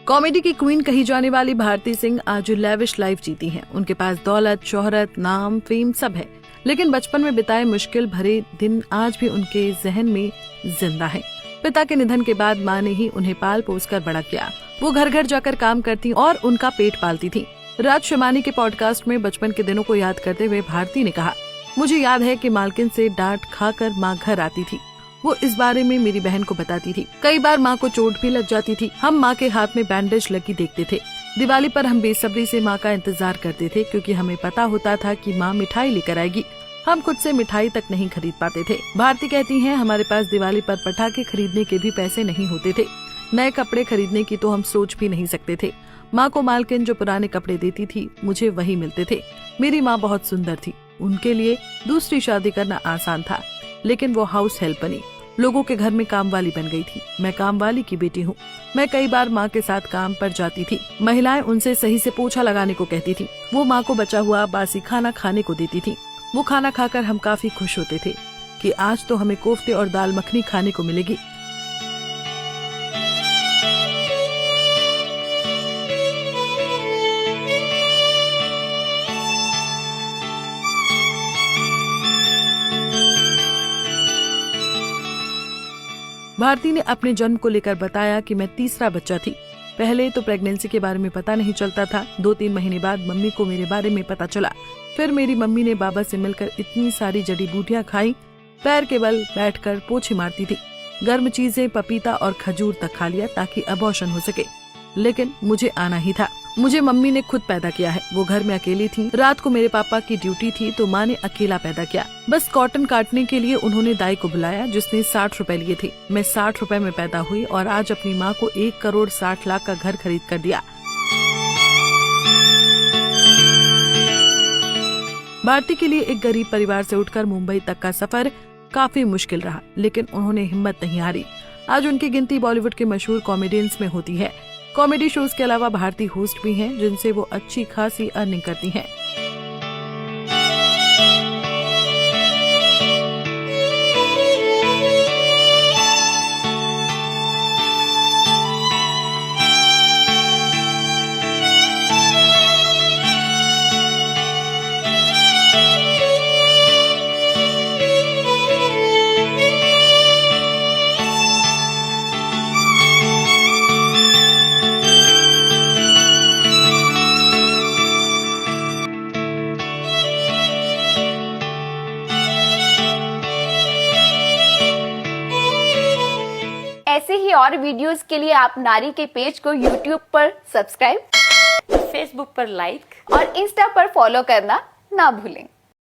Comedy की queen कही जाने वाली भारती सिंह आज लैविश लाइफ जीती हैं। उनके पास दौलत, शोहरत, नाम, फेम सब है, लेकिन बचपन में बिताए मुश्किल भरे दिन आज भी उनके जहन में जिंदा हैं। पिता के निधन के बाद माँ ने ही उन्हें पाल पोस कर बड़ा किया। वो घर घर जाकर काम करती और उनका पेट पालती थी। राज शमानी के पॉडकास्ट में बचपन के दिनों को याद करते हुए भारती ने कहा, मुझे याद है कि मालकिन से डांट खाकर माँ घर आती थी। वो इस बारे में मेरी बहन को बताती थी। कई बार माँ को चोट भी लग जाती थी। हम माँ के हाथ में बैंडेज लगी देखते थे। दिवाली पर हम बेसब्री से माँ का इंतजार करते थे, क्योंकि हमें पता होता था कि माँ मिठाई लेकर आएगी। हम खुद से मिठाई तक नहीं खरीद पाते थे। भारती कहती हैं, हमारे पास दिवाली पर पटाखे खरीदने के भी पैसे नहीं होते थे। नए कपड़े खरीदने की तो हम सोच भी नहीं सकते थे। माँ को मालकिन जो पुराने कपड़े देती थी, मुझे वही मिलते थे। मेरी माँ बहुत सुंदर थी। उनके लिए दूसरी शादी करना आसान था, लेकिन वो हाउस हेल्प बनी, लोगों के घर में काम वाली बन गई थी। मैं काम वाली की बेटी हूँ। मैं कई बार माँ के साथ काम पर जाती थी। महिलाएं उनसे सही से पोछा लगाने को कहती थी। वो माँ को बचा हुआ बासी खाना खाने को देती थी। वो खाना खाकर हम काफी खुश होते थे कि आज तो हमें कोफ्ते और दाल मखनी खाने को मिलेगी। भारती ने अपने जन्म को लेकर बताया कि मैं तीसरा बच्चा थी। पहले तो प्रेगनेंसी के बारे में पता नहीं चलता था। 2-3 महीने बाद मम्मी को मेरे बारे में पता चला। फिर मेरी मम्मी ने बाबा से मिलकर इतनी सारी जड़ी बूटियां खाई, पैर के बल बैठकर पोछे मारती थी। गर्म चीजें, पपीता और खजूर तक खा लिया ताकि अबॉर्शन हो सके, लेकिन मुझे आना ही था। मुझे मम्मी ने खुद पैदा किया है। वो घर में अकेली थी। रात को मेरे पापा की ड्यूटी थी तो माँ ने अकेला पैदा किया। बस कॉटन काटने के लिए उन्होंने दाई को बुलाया, जिसने 60 रुपए लिए थे। मैं 60 रुपए में पैदा हुई और आज अपनी माँ को 1 करोड़ 60 लाख का घर खरीद कर दिया। भारती के लिए एक गरीब परिवार से उठकर मुंबई तक का सफर काफी मुश्किल रहा, लेकिन उन्होंने हिम्मत नहीं हारी। आज उनकी गिनती बॉलीवुड के मशहूर कॉमेडियंस में होती है। कॉमेडी शोज के अलावा भारती होस्ट भी हैं, जिनसे वो अच्छी खासी अर्निंग करती हैं। ऐसे ही और वीडियोस के लिए आप नारी के पेज को YouTube पर सब्सक्राइब, फेसबुक पर लाइक और इंस्टा पर फॉलो करना ना भूलें।